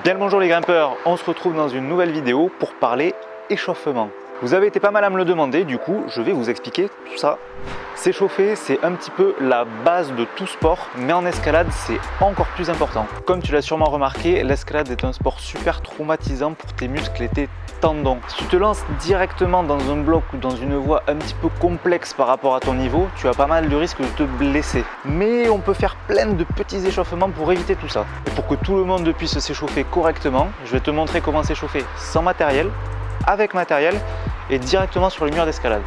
Bien le bonjour les grimpeurs, on se retrouve dans une nouvelle vidéo pour parler échauffement. Vous avez été pas mal à me le demander, du coup je vais vous expliquer tout ça. S'échauffer, c'est un petit peu la base de tout sport, mais en escalade c'est encore plus important. Comme tu l'as sûrement remarqué, l'escalade est un sport super traumatisant pour tes muscles et tes tendons. Si tu te lances directement dans un bloc ou dans une voie un petit peu complexe par rapport à ton niveau, tu as pas mal de risques de te blesser. Mais on peut faire plein de petits échauffements pour éviter tout ça. Et pour que tout le monde puisse s'échauffer correctement, je vais te montrer comment s'échauffer sans matériel, avec matériel et directement sur le mur d'escalade.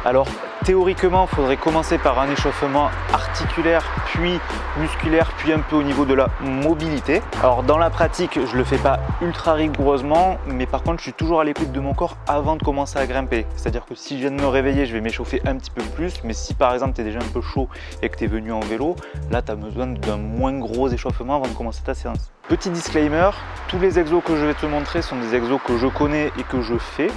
Alors théoriquement, il faudrait commencer par un échauffement articulaire, puis musculaire, puis un peu au niveau de la mobilité. Alors dans la pratique, je ne le fais pas ultra rigoureusement, mais par contre, je suis toujours à l'écoute de mon corps avant de commencer à grimper. C'est-à-dire que si je viens de me réveiller, je vais m'échauffer un petit peu plus, mais si par exemple tu es déjà un peu chaud et que tu es venu en vélo, là tu as besoin d'un moins gros échauffement avant de commencer ta séance. Petit disclaimer, tous les exos que je vais te montrer sont des exos que je connais et que je fais.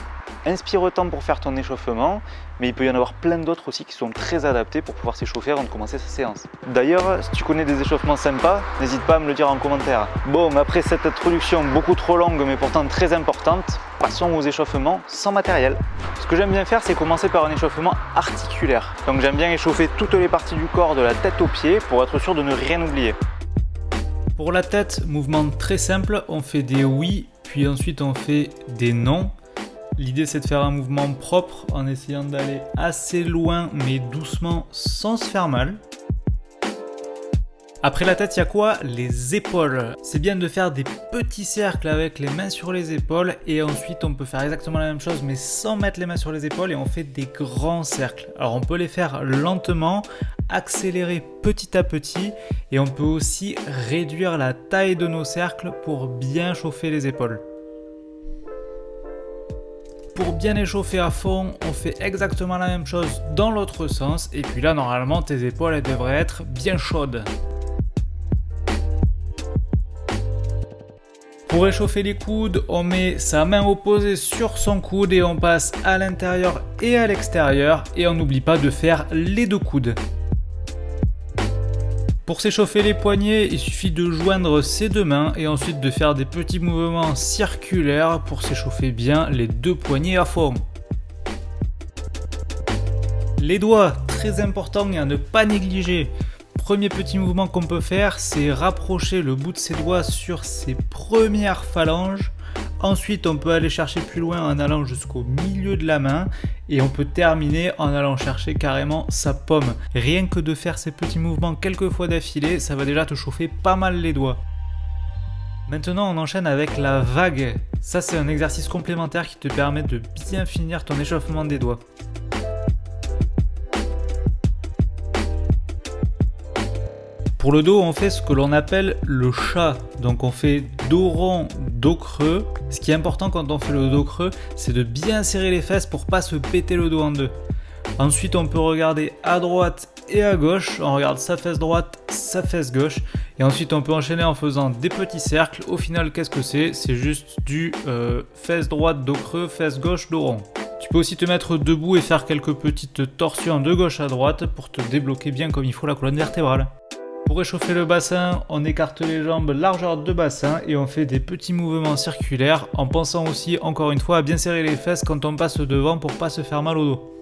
Inspire-toi pour faire ton échauffement, mais il peut y en avoir plein d'autres aussi qui sont très adaptés pour pouvoir s'échauffer avant de commencer sa séance. D'ailleurs, si tu connais des échauffements sympas, n'hésite pas à me le dire en commentaire. Bon, après cette introduction beaucoup trop longue mais pourtant très importante, passons aux échauffements sans matériel. Ce que j'aime bien faire, c'est commencer par un échauffement articulaire. Donc j'aime bien échauffer toutes les parties du corps de la tête aux pieds pour être sûr de ne rien oublier. Pour la tête, mouvement très simple, on fait des oui, puis ensuite on fait des non. L'idée c'est de faire un mouvement propre en essayant d'aller assez loin mais doucement sans se faire mal. Après la tête, il y a quoi? Les épaules. C'est bien de faire des petits cercles avec les mains sur les épaules et ensuite on peut faire exactement la même chose mais sans mettre les mains sur les épaules et on fait des grands cercles. Alors on peut les faire lentement, accélérer petit à petit et on peut aussi réduire la taille de nos cercles pour bien chauffer les épaules. Pour bien échauffer à fond, on fait exactement la même chose dans l'autre sens et puis là normalement tes épaules elles devraient être bien chaudes. Pour échauffer les coudes, on met sa main opposée sur son coude et on passe à l'intérieur et à l'extérieur et on n'oublie pas de faire les deux coudes. Pour s'échauffer les poignets, il suffit de joindre ses deux mains et ensuite de faire des petits mouvements circulaires pour s'échauffer bien les deux poignets à fond. Les doigts, très important et à ne pas négliger. Premier petit mouvement qu'on peut faire, c'est rapprocher le bout de ses doigts sur ses premières phalanges. Ensuite, on peut aller chercher plus loin en allant jusqu'au milieu de la main et on peut terminer en allant chercher carrément sa paume. Rien que de faire ces petits mouvements quelques fois d'affilée, ça va déjà te chauffer pas mal les doigts. Maintenant, on enchaîne avec la vague. Ça, c'est un exercice complémentaire qui te permet de bien finir ton échauffement des doigts. Pour le dos, on fait ce que l'on appelle le chat. Donc on fait dos rond, dos creux. Ce qui est important quand on fait le dos creux, c'est de bien serrer les fesses pour pas se péter le dos en deux. Ensuite, on peut regarder à droite et à gauche. On regarde sa fesse droite, sa fesse gauche. Et ensuite, on peut enchaîner en faisant des petits cercles. Au final, qu'est-ce que c'est? C'est juste du fesse droite, dos creux, fesse gauche, dos rond. Tu peux aussi te mettre debout et faire quelques petites torsions de gauche à droite pour te débloquer bien comme il faut la colonne vertébrale. Pour réchauffer le bassin, on écarte les jambes largeur de bassin et on fait des petits mouvements circulaires en pensant aussi encore une fois à bien serrer les fesses quand on passe devant pour pas se faire mal au dos.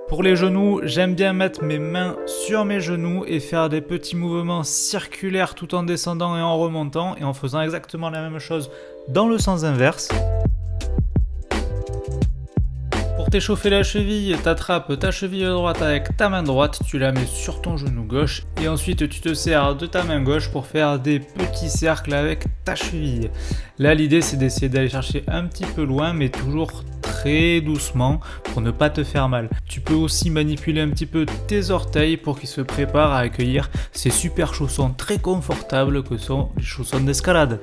Pour les genoux, j'aime bien mettre mes mains sur mes genoux et faire des petits mouvements circulaires tout en descendant et en remontant et en faisant exactement la même chose dans le sens inverse. Pour t'échauffer la cheville, t'attrapes ta cheville droite avec ta main droite, tu la mets sur ton genou gauche et ensuite tu te sers de ta main gauche pour faire des petits cercles avec ta cheville. Là l'idée c'est d'essayer d'aller chercher un petit peu loin mais toujours très doucement pour ne pas te faire mal. Tu peux aussi manipuler un petit peu tes orteils pour qu'ils se préparent à accueillir ces super chaussons très confortables que sont les chaussons d'escalade.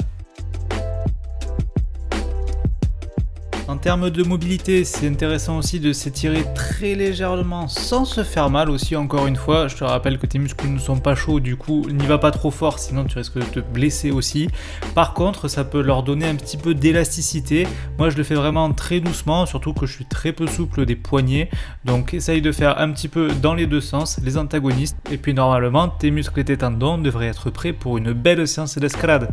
En termes de mobilité, c'est intéressant aussi de s'étirer très légèrement sans se faire mal aussi, encore une fois. Je te rappelle que tes muscles ne sont pas chauds, du coup n'y va pas trop fort, sinon tu risques de te blesser aussi. Par contre, ça peut leur donner un petit peu d'élasticité. Moi je le fais vraiment très doucement, surtout que je suis très peu souple des poignets. Donc essaye de faire un petit peu dans les deux sens, les antagonistes. Et puis normalement, tes muscles et tes tendons devraient être prêts pour une belle séance d'escalade.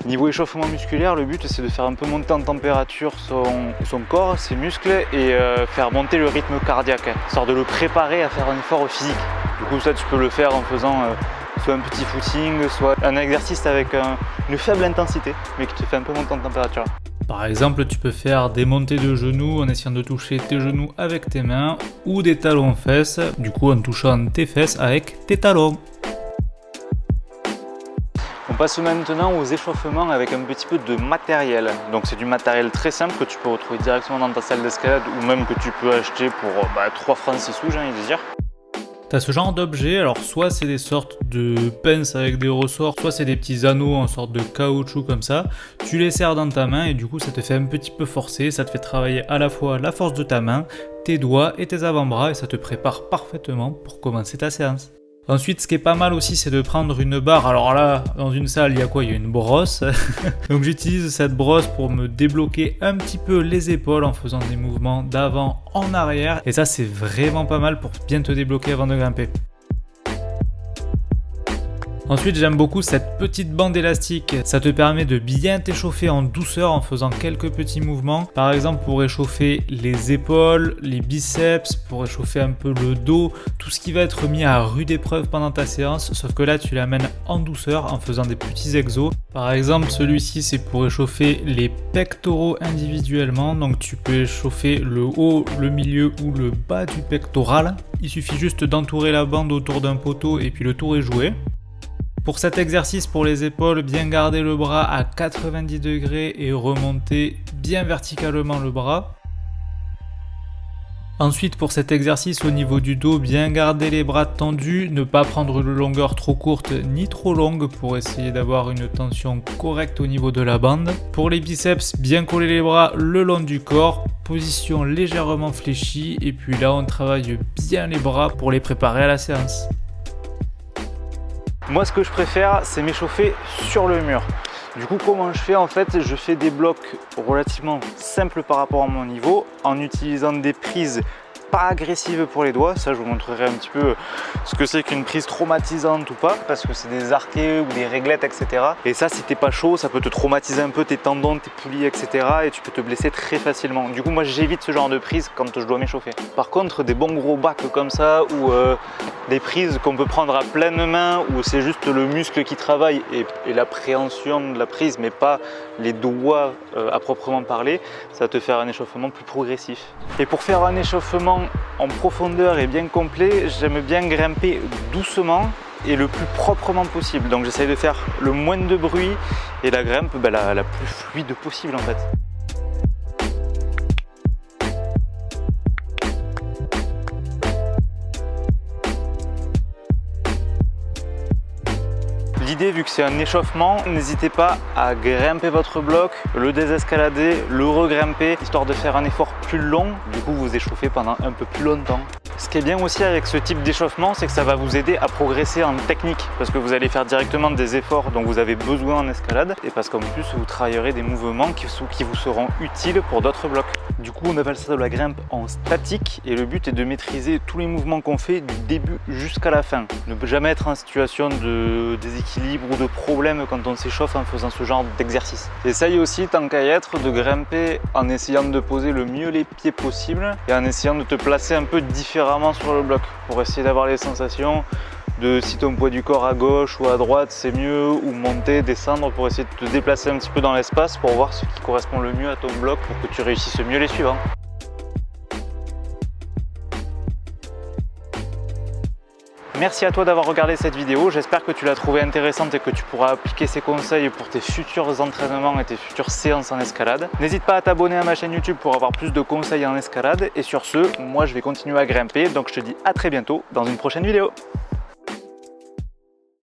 Niveau échauffement musculaire, le but c'est de faire un peu monter en température son corps, ses muscles et faire monter le rythme cardiaque, histoire de le préparer à faire un effort physique. Du coup ça tu peux le faire en faisant soit un petit footing, soit un exercice avec une faible intensité mais qui te fait un peu monter en température. Par exemple, tu peux faire des montées de genoux en essayant de toucher tes genoux avec tes mains ou des talons fesses, du coup en touchant tes fesses avec tes talons. On passe maintenant aux échauffements avec un petit peu de matériel. Donc c'est du matériel très simple que tu peux retrouver directement dans ta salle d'escalade ou même que tu peux acheter pour 3 francs 6 sous, j'ai envie de dire. Tu as ce genre d'objet, alors soit c'est des sortes de pinces avec des ressorts, soit c'est des petits anneaux en sorte de caoutchouc comme ça. Tu les serres dans ta main et du coup ça te fait un petit peu forcer, ça te fait travailler à la fois la force de ta main, tes doigts et tes avant-bras et ça te prépare parfaitement pour commencer ta séance. Ensuite, ce qui est pas mal aussi, c'est de prendre une barre. Alors là, dans une salle, il y a quoi? Il y a une brosse. Donc j'utilise cette brosse pour me débloquer un petit peu les épaules en faisant des mouvements d'avant en arrière. Et ça, c'est vraiment pas mal pour bien te débloquer avant de grimper. Ensuite, j'aime beaucoup cette petite bande élastique. Ça te permet de bien t'échauffer en douceur en faisant quelques petits mouvements. Par exemple, pour échauffer les épaules, les biceps, pour échauffer un peu le dos, tout ce qui va être mis à rude épreuve pendant ta séance. Sauf que là, tu l'amènes en douceur en faisant des petits exos. Par exemple, celui-ci, c'est pour échauffer les pectoraux individuellement. Donc, tu peux échauffer le haut, le milieu ou le bas du pectoral. Il suffit juste d'entourer la bande autour d'un poteau et puis le tour est joué. Pour cet exercice pour les épaules, bien garder le bras à 90 degrés et remonter bien verticalement le bras. Ensuite, pour cet exercice au niveau du dos, bien garder les bras tendus, ne pas prendre de longueur trop courte ni trop longue pour essayer d'avoir une tension correcte au niveau de la bande. Pour les biceps, bien coller les bras le long du corps, position légèrement fléchie et puis là on travaille bien les bras pour les préparer à la séance. Moi ce que je préfère c'est m'échauffer sur le mur. Du coup comment je fais? En fait je fais des blocs relativement simples par rapport à mon niveau en utilisant des prises pas agressive pour les doigts. Ça je vous montrerai un petit peu ce que c'est qu'une prise traumatisante ou pas, parce que c'est des arquets ou des réglettes, etc. Et ça, si t'es pas chaud, ça peut te traumatiser un peu tes tendons, tes poulies, etc. Et tu peux te blesser très facilement. Du coup moi j'évite ce genre de prise quand je dois m'échauffer. Par contre des bons gros bacs comme ça, ou des prises qu'on peut prendre à pleine main, où c'est juste le muscle qui travaille et l'appréhension de la prise, mais pas les doigts à proprement parler, ça va te faire un échauffement plus progressif. Et pour faire un échauffement en profondeur et bien complet, j'aime bien grimper doucement et le plus proprement possible. Donc j'essaye de faire le moins de bruit et la grimpe la plus fluide possible en fait. L'idée, vu que c'est un échauffement, n'hésitez pas à grimper votre bloc, le désescalader, le regrimper, histoire de faire un effort plus long. Du coup, vous échauffez pendant un peu plus longtemps. Ce qui est bien aussi avec ce type d'échauffement, c'est que ça va vous aider à progresser en technique, parce que vous allez faire directement des efforts dont vous avez besoin en escalade, et parce qu'en plus, vous travaillerez des mouvements qui vous seront utiles pour d'autres blocs. Du coup, on appelle ça de la grimpe en statique, et le but est de maîtriser tous les mouvements qu'on fait du début jusqu'à la fin. Ne jamais être en situation de déséquilibre ou de problème quand on s'échauffe en faisant ce genre d'exercice. Essaye aussi, tant qu'à y être, de grimper en essayant de poser le mieux les pieds possible et en essayant de te placer un peu différemment sur le bloc pour essayer d'avoir les sensations de si ton poids du corps à gauche ou à droite c'est mieux, ou monter, descendre, pour essayer de te déplacer un petit peu dans l'espace pour voir ce qui correspond le mieux à ton bloc pour que tu réussisses mieux les suivants. Merci à toi d'avoir regardé cette vidéo, j'espère que tu l'as trouvée intéressante et que tu pourras appliquer ces conseils pour tes futurs entraînements et tes futures séances en escalade. N'hésite pas à t'abonner à ma chaîne YouTube pour avoir plus de conseils en escalade, et sur ce, moi je vais continuer à grimper, donc je te dis à très bientôt dans une prochaine vidéo.